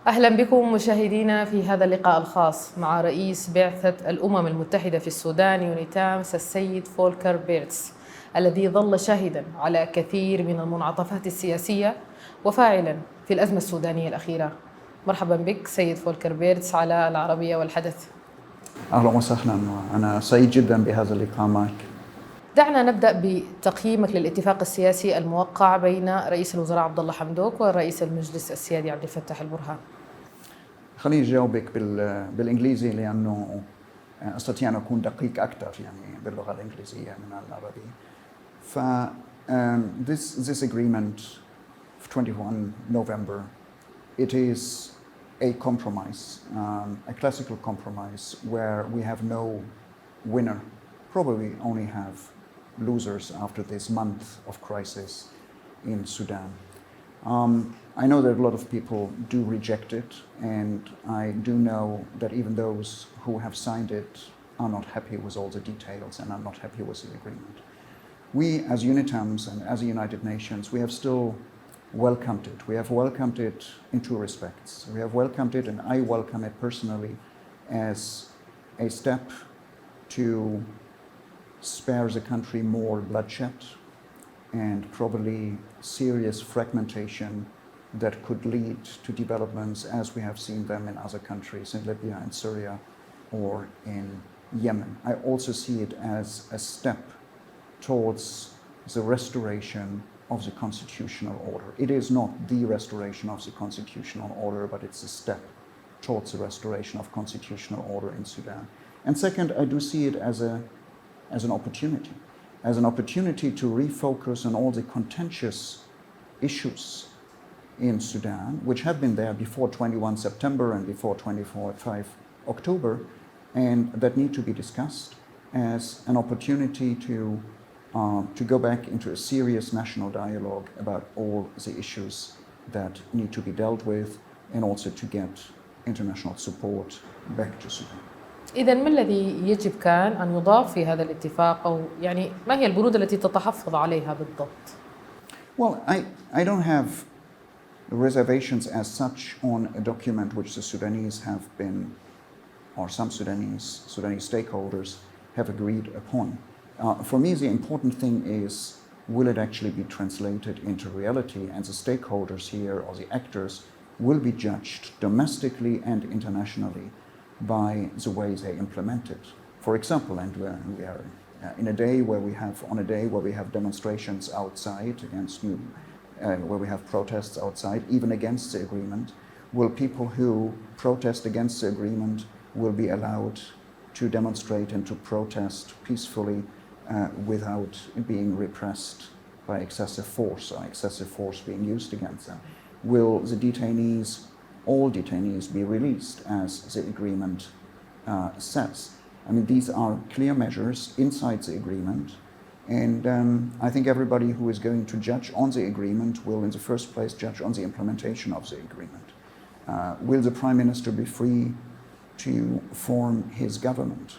أهلا بكم مشاهدينا في هذا اللقاء الخاص مع رئيس بعثة الأمم المتحدة في السودان يونيتامس السيد فولكر بيرتس، الذي ظل شاهدا على كثير من المنعطفات السياسية وفاعلا في الأزمة السودانية الأخيرة. مرحبا بك سيد فولكر بيرتس على العربية والحدث. أهلا وسهلا، أنا سعيد جدا بهذا اللقاء معك. دعنا نبدأ بتقييمك للاتفاق السياسي الموقع بين رئيس الوزراء عبد الله حمدوك ورئيس المجلس السيادي عبد الفتاح البرهان. خليني أجاوبك بالإنجليزي لأنه أستطيع أن أكون دقيق أكثر يعني باللغة الإنجليزية من العربية. This agreement of 21 November, it is a compromise, a classical compromise where we have no winner, probably only have losers after this month of crisis in Sudan. I know that a lot of people do reject it, and I do know that even those who have signed it are not happy with all the details and are not happy with the agreement. We, as Yunitams and as the United Nations, we have still welcomed it. We have welcomed it in two respects. We have welcomed it, and I welcome it personally, as a step to spare the country more bloodshed and probably serious fragmentation that could lead to developments as we have seen them in other countries, in Libya and Syria or in Yemen. I also see it as a step towards the restoration of the constitutional order. It is not the restoration of the constitutional order, but it's a step towards the restoration of constitutional order in Sudan. And second, I do see it as an opportunity to refocus on all the contentious issues in Sudan, which have been there before 21 September and before 25 October, and that need to be discussed as an opportunity to go back into a serious national dialogue about all the issues that need to be dealt with, and also to get international support back to Sudan. إذا ما الذي يجب كان أن يضاف في هذا الاتفاق، أو يعني ما هي البنود التي تتحفظ عليها بالضبط؟ Well, I don't have reservations as such on a document which the Sudanese have been, or some Sudanese stakeholders have agreed upon. For me, the important thing is, will it actually be translated into reality, and the stakeholders here, or the actors, will be judged domestically and internationally by the way they implement it. For example, and we are on a day where we have demonstrations outside against where we have protests outside, even against the agreement, will people who protest against the agreement will be allowed to demonstrate and to protest peacefully without being repressed by excessive force, or excessive force being used against them? Will all detainees be released as the agreement says? I mean, these are clear measures inside the agreement, and I think everybody who is going to judge on the agreement will in the first place judge on the implementation of the agreement. Will the Prime Minister be free to form his government?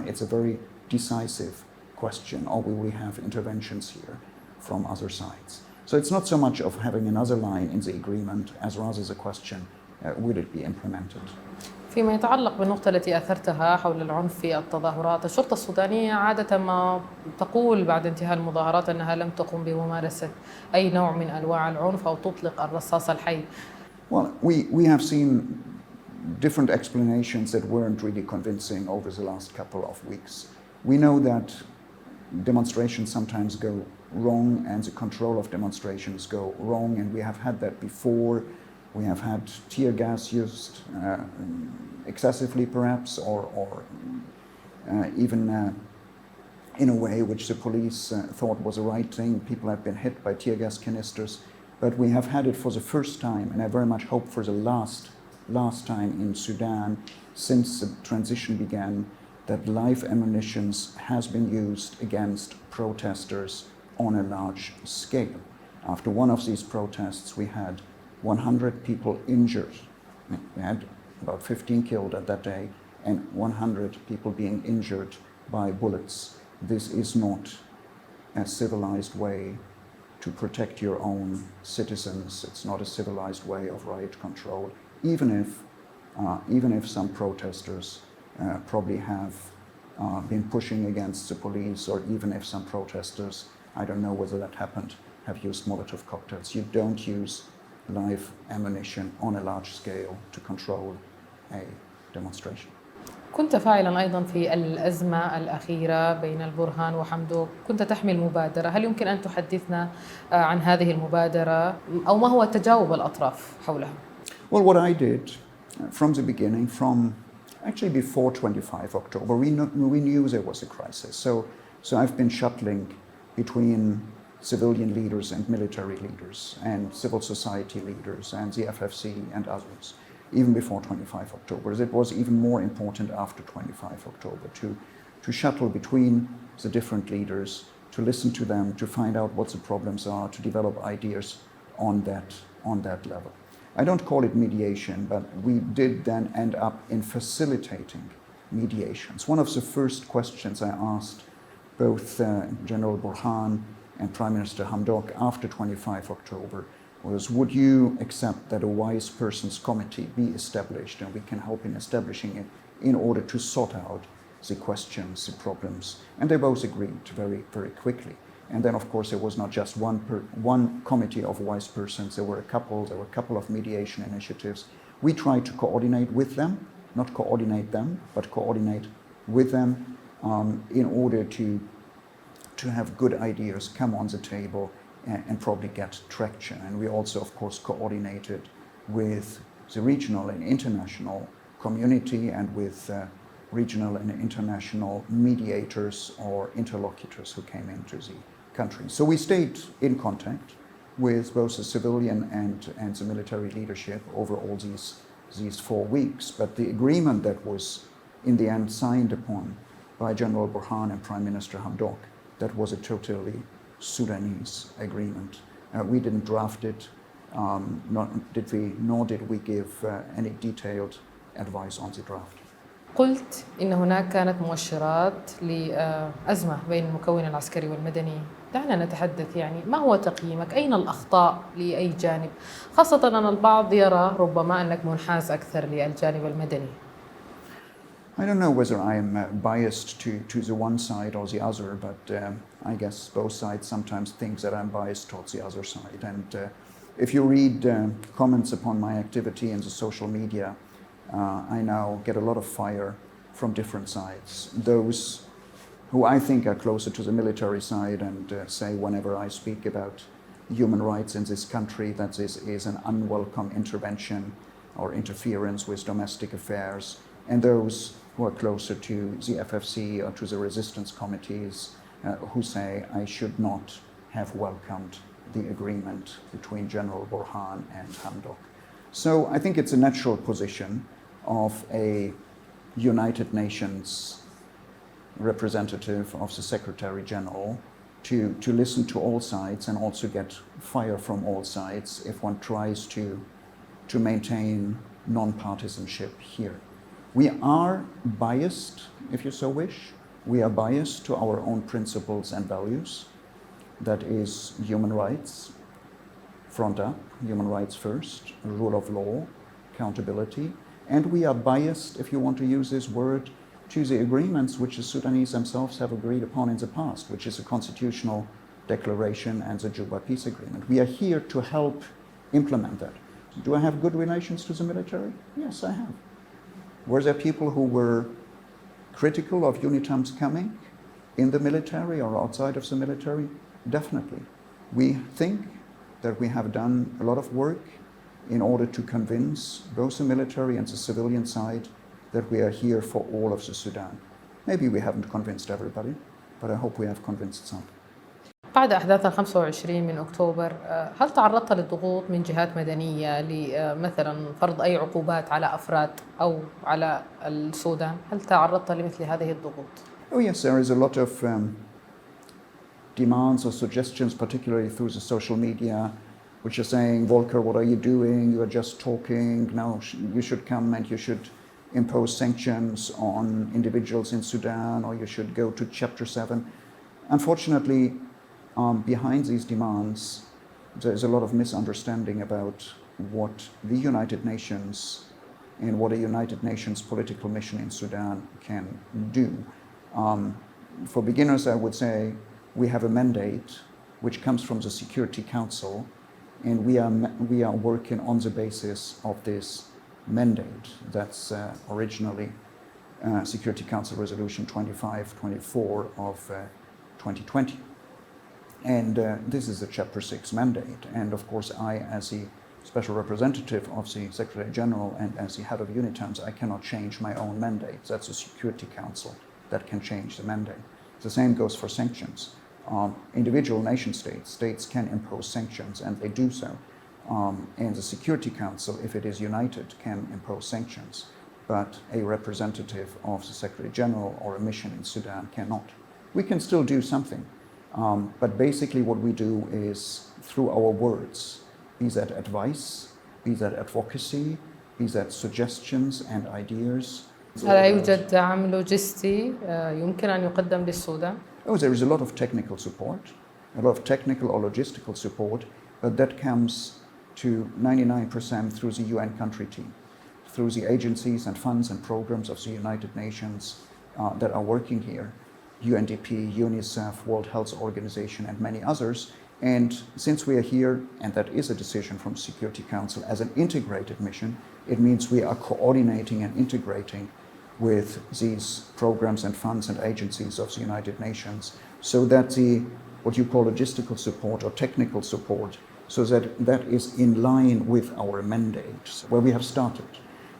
It's a very decisive question, or will we have interventions here from other sides? So it's not so much of having another line in the agreement as rather the question, will it be implemented? فيما يتعلق بالنقطة التي أثرتها حول العنف في التظاهرات، الشرطة السودانية عادة ما تقول بعد انتهاء المظاهرات أنها لم تقم بممارسة أي نوع من أنواع العنف أو تطلق الرصاص الحي. Well, we have seen different explanations that weren't really convincing over the last couple of weeks. We know that demonstrations sometimes go wrong, and the control of demonstrations go wrong, and we have had that before. We have had tear gas used excessively, perhaps, or even in a way which the police thought was the right thing. People have been hit by tear gas canisters, but we have had it for the first time, and I very much hope for the last time in Sudan since the transition began, that live ammunition has been used against protesters on a large scale. After one of these protests, we had 100 people injured. We had about 15 killed at that day, and 100 people being injured by bullets. This is not a civilized way to protect your own citizens. It's not a civilized way of riot control, even if some protesters probably have been pushing against the police, or even if some protesters, I don't know whether that happened, have used Molotov cocktails. You don't use live ammunition on a large scale to control a demonstration. كنت فاعلا أيضا في الأزمة الأخيرة بين البرهان وحمدوك، كنت تحمل مبادرة، هل يمكن أن تحدثنا عن هذه المبادرة أو ما هو تجاوب الأطراف حولها؟ Well, what I did from the beginning, from actually before 25 October, we knew there was a crisis. So I've been shuttling between civilian leaders and military leaders and civil society leaders and the FFC and others, even before 25 October. It was even more important after 25 October to shuttle between the different leaders, to listen to them, to find out what the problems are, to develop ideas on that level. I don't call it mediation, but we did then end up in facilitating mediations. One of the first questions I asked both General Burhan and Prime Minister Hamdok after 25 October was, would you accept that a wise persons committee be established, and we can help in establishing it in order to sort out the questions, the problems? And they both agreed very, very quickly. And then, of course, there was not just one committee of wise persons. There were a couple of mediation initiatives. We tried to coordinate with them, not coordinate them, but coordinate with them in order to have good ideas come on the table and probably get traction. And we also, of course, coordinated with the regional and international community and with regional and international mediators or interlocutors who came into the country. So we stayed in contact with both the civilian and the military leadership over all these 4 weeks. But the agreement that was in the end signed upon by General Burhan and Prime Minister Hamdok, that was a totally Sudanese agreement. We didn't draft it, nor did we give any detailed advice on the draft. قلت إن هناك كانت مؤشرات لأزمة بين المكون العسكري والمدني. دعنا نتحدث، يعني ما هو تقييمك؟ أين الأخطاء لأي جانب؟ خاصة أن البعض يرى ربما أنك منحاز أكثر للجانب المدني. I don't know whether I am biased to the one side or the other, but I guess both sides sometimes think that I'm biased towards the other side. And if you read comments upon my activity in the social media, I now get a lot of fire from different sides. Those who I think are closer to the military side and say whenever I speak about human rights in this country that this is an unwelcome intervention or interference with domestic affairs, and those who are closer to the FFC or to the resistance committees who say I should not have welcomed the agreement between General Burhan and Hamdok. So I think it's a natural position of a United Nations representative of the Secretary General to listen to all sides and also get fire from all sides if one tries to maintain non-partisanship here. We are biased, if you so wish. We are biased to our own principles and values. That is human rights, front up, human rights first, rule of law, accountability. And we are biased, if you want to use this word, to the agreements which the Sudanese themselves have agreed upon in the past, which is the Constitutional Declaration and the Juba Peace Agreement. We are here to help implement that. Do I have good relations to the military? Yes, I have. Were there people who were critical of Yunitam's coming in the military or outside of the military? Definitely. We think that we have done a lot of work in order to convince both the military and the civilian side that we are here for all of the Sudan. Maybe we haven't convinced everybody, but I hope we have convinced some. بعد أحداث 25 من أكتوبر، هل تعرضت للضغوط من جهات مدنية لمثلا فرض أي عقوبات على أفراد أو على السودان؟ هل تعرضت لمثل هذه الضغوط؟ Oh yes, there is a lot of demands or suggestions, particularly through the social media, which are saying, Volker, what are you doing? You are just talking. Now you should come and you should impose sanctions on individuals in Sudan, or you should go to Chapter 7. Unfortunately, Behind these demands, there's a lot of misunderstanding about what the United Nations and what a United Nations political mission in Sudan can do. For beginners, I would say we have a mandate which comes from the Security Council, and we are working on the basis of this mandate. That's originally Security Council Resolution 2524 of 2020. And this is the Chapter 6 mandate. And of course, I, as the Special Representative of the Secretary General and as the head of Yunitams, I cannot change my own mandate. That's the Security Council that can change the mandate. The same goes for sanctions. Individual nation states can impose sanctions, and they do so. And the Security Council, if it is united, can impose sanctions. But a representative of the Secretary General or a mission in Sudan cannot. We can still do something. But basically what we do is through our words, be that advice, be that advocacy, be that suggestions and ideas. هل يوجد دعم لوجستي يمكن أن يقدم للسودان؟ Oh, there is a lot of technical support, a lot of technical or logistical support, but that comes to 99% through the UN country team, through the agencies and funds and programs of the United Nations that are working here. UNDP, UNICEF, World Health Organization, and many others. And since we are here, and that is a decision from Security Council, as an integrated mission, it means we are coordinating and integrating with these programs and funds and agencies of the United Nations, so that the, what you call logistical support or technical support, so that is in line with our mandate, where we have started,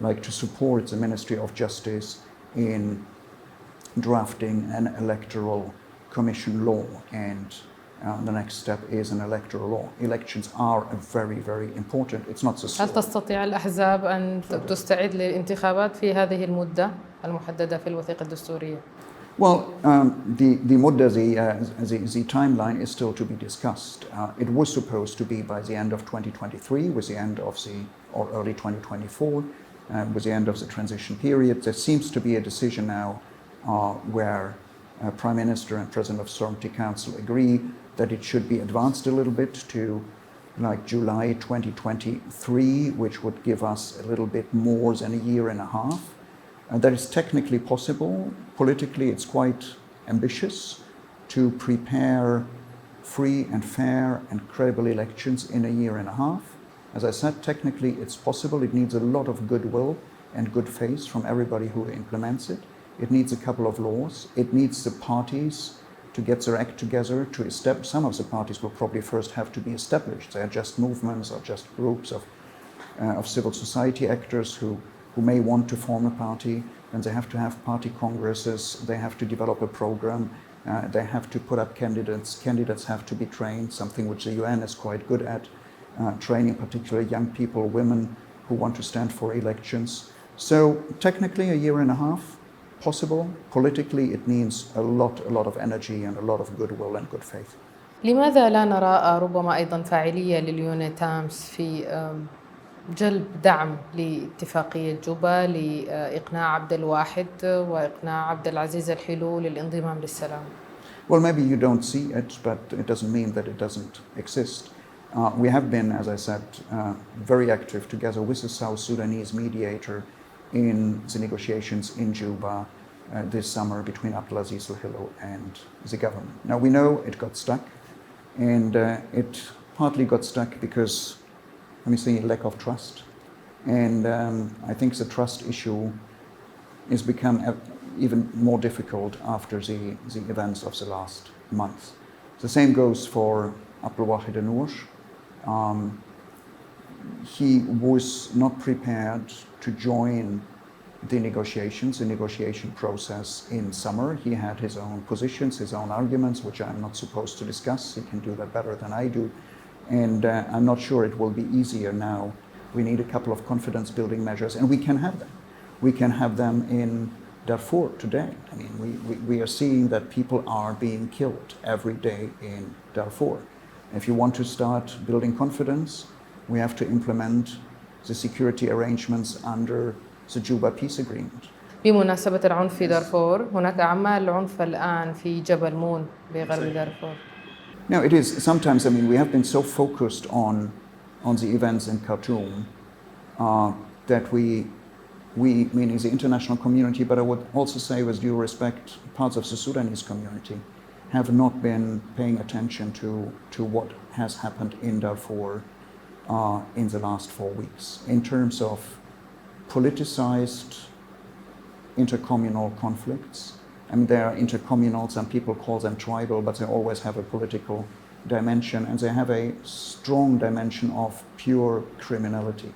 like to support the Ministry of Justice in drafting an electoral commission law, and the next step is an electoral law. Elections are very, very important. It's not so هل تستطيع الأحزاب أن تستعد للانتخابات في هذه المدة المحددة في الوثيقة الدستورية؟ Well, the mudda, the timeline is still to be discussed. It was supposed to be by the end of 2023, with the end of or early 2024, with the end of the transition period. There seems to be a decision now where Prime Minister and President of Sovereignty Council agree that it should be advanced a little bit to like July 2023, which would give us a little bit more than a year and a half. That is technically possible. Politically, it's quite ambitious to prepare free and fair and credible elections in a year and a half. As I said, technically it's possible. It needs a lot of goodwill and good faith from everybody who implements it. It needs a couple of laws. It needs the parties to get their act together to establish. Some of the parties will probably first have to be established. They are just movements or just groups of civil society actors who may want to form a party, and they have to have party congresses. They have to develop a program. They have to put up candidates. Candidates have to be trained, something which the UN is quite good at, training particularly young people, women who want to stand for elections. So technically a year and a half, possible. Politically, it needs a lot of energy and a lot of goodwill and good faith. لماذا لا نرى ربما أيضا فاعلية لليونيتامس في جلب دعم لاتفاقية جوبا لإقناع عبد الواحد وإقناع عبد العزيز الحلو للانضمام للسلام؟ Well, maybe you don't see it, but it doesn't mean that it doesn't exist. We have been, as I said, very active together with the South Sudanese mediator in the negotiations in Juba this summer between Abdelaziz al-Hilo and the government. Now we know it got stuck, and it partly got stuck because, let me say, lack of trust. And I think the trust issue has become even more difficult after the events of the last month. The same goes for Abdelwahid Noor. He was not prepared to join the negotiation process in summer. He had his own positions, his own arguments, which I'm not supposed to discuss. He can do that better than I do. And I'm not sure it will be easier now. We need a couple of confidence building measures, and we can have them. We can have them in Darfur today. I mean, we are seeing that people are being killed every day in Darfur. If you want to start building confidence, we have to implement the security arrangements under the Juba Peace Agreement. بمناسبة العنف في دارفور، هناك أعمال عنف الآن في جبل مون بغرب دارفور. No, it is. Sometimes, I mean, we have been so focused on the events in Khartoum that we, meaning the international community, but I would also say with due respect, parts of the Sudanese community, have not been paying attention to what has happened in Darfur in the last 4 weeks in terms of politicized intercommunal conflicts. I mean, they are intercommunal, some people call them tribal, but they always have a political dimension, and they have a strong dimension of pure criminality.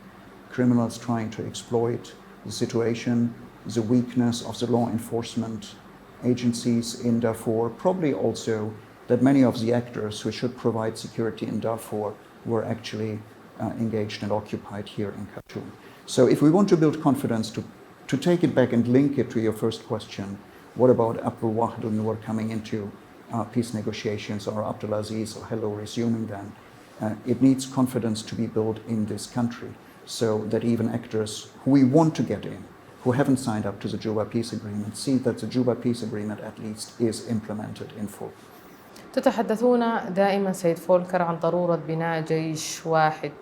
Criminals trying to exploit the situation, the weakness of the law enforcement agencies in Darfur, probably also that many of the actors who should provide security in Darfur were actually engaged and occupied here in Khartoum. So if we want to build confidence, to take it back and link it to your first question, what about Abdul Wahid al-Nur coming into peace negotiations, or Abdulaziz or Hello resuming them? It needs confidence to be built in this country so that even actors who we want to get in, who haven't signed up to the Juba Peace Agreement, see that the Juba Peace Agreement at least is implemented in full. تتحدثون دائما سيد فولكر عن ضرورة بناء جيش واحد.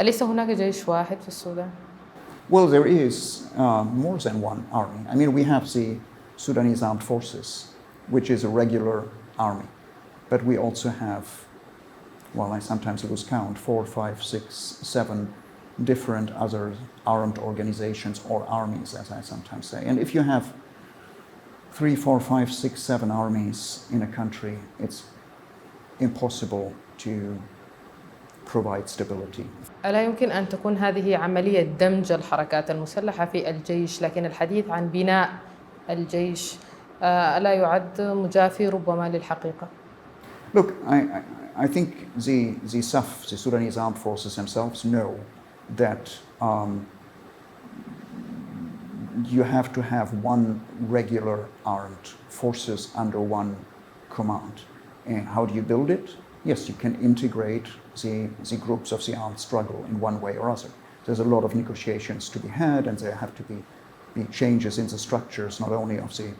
أليس هناك جيش واحد في السودان؟ Well, there is more than one army. I mean, we have the Sudanese Armed Forces, which is a regular army. But we also have, well, I sometimes lose count, 4, 5, 6, 7 different other armed organizations or armies, as I sometimes say. And if you have 3, 4, 5, 6, 7 armies in a country, it's impossible to provide stability. ألا يمكن أن تكون هذه عملية دمج الحركات المسلحة في الجيش، لكن الحديث عن بناء الجيش ألا يعد مجافي ربما للحقيقة؟ Look, I think the SAF, the Sudanese Armed Forces themselves, know that you have to have one regular armed forces under one command. And how do you build it? Yes, you can integrate the groups of the armed struggle in one way or other. There's a lot of negotiations to be had, and there have to be changes in the structures, not only of the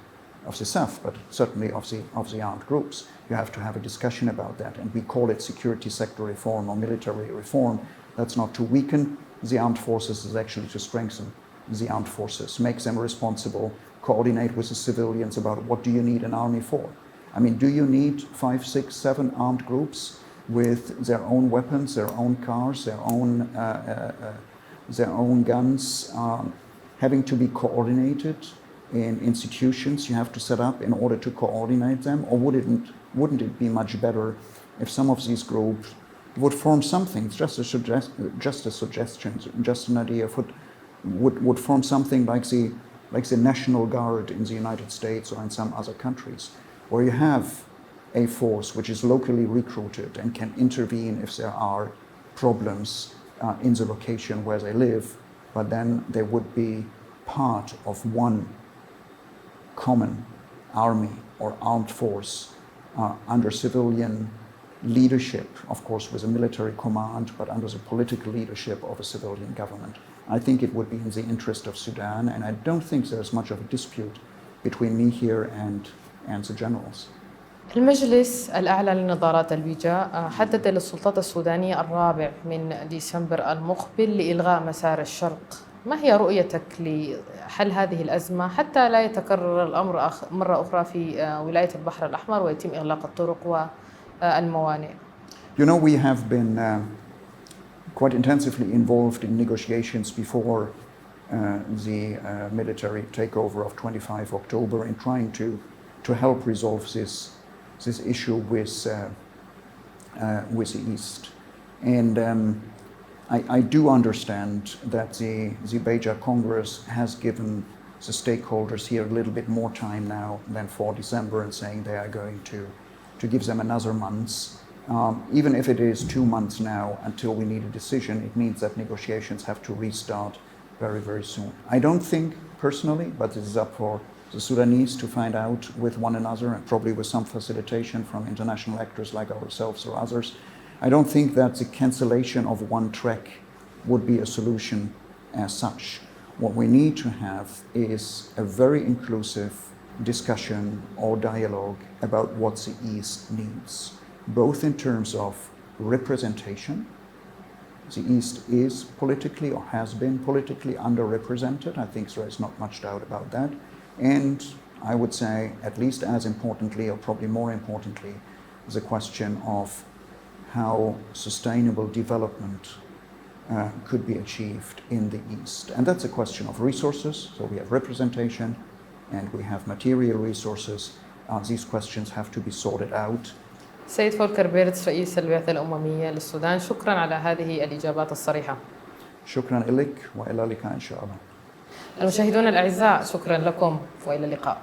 SAF, but certainly of the armed groups. You have to have a discussion about that, and we call it security sector reform or military reform. That's not to weaken the armed forces, it's actually to strengthen the armed forces, make them responsible, coordinate with the civilians about what do you need an army for. I mean, do you need 5, 6, 7 armed groups with their own weapons, their own cars, their own guns, having to be coordinated in institutions you have to set up in order to coordinate them? Or wouldn't it be much better if some of these groups would form something, just a suggestion, just an idea, would form something like the National Guard in the United States or in some other countries, where you have a force which is locally recruited and can intervene if there are problems in the location where they live, but then they would be part of one common army or armed force under civilian leadership, of course with a military command, but under the political leadership of a civilian government. I think it would be in the interest of Sudan, and I don't think there's much of a dispute between me here and the generals. المجلس الأعلى للنظارات البيجاء حدد للسلطات السودانية 4 ديسمبر المقبل لإلغاء مسار الشرق. ما هي رؤيتك لحل هذه الأزمة حتى لا يتكرر الأمر مرة أخرى في ولاية البحر الأحمر ويتم إغلاق الطرق والموانئ؟ You know, we have been quite intensively involved in negotiations before the military takeover of 25 October in trying to help resolve this issue with the East. And I do understand that the Beja Congress has given the stakeholders here a little bit more time now than for December, and saying they are going to give them another month. Even if it is 2 months now until we need a decision, it means that negotiations have to restart very, very soon. I don't think personally, but this is up for the Sudanese to find out with one another, and probably with some facilitation from international actors like ourselves or others. I don't think that the cancellation of one track would be a solution as such. What we need to have is a very inclusive discussion or dialogue about what the East needs. both in terms of representation. The East is politically or has been politically underrepresented. I think there is not much doubt about that. And I would say, at least as importantly, or probably more importantly, the question of how sustainable development could be achieved in the East. And that's a question of resources. So we have representation and we have material resources. These questions have to be sorted out. سيد فولكر بيرتس رئيس البعثة الأممية للسودان، شكرا على هذه الإجابات الصريحة. شكرا لك وإلى اللقاء إن شاء الله. المشاهدون الأعزاء، شكرا لكم وإلى اللقاء.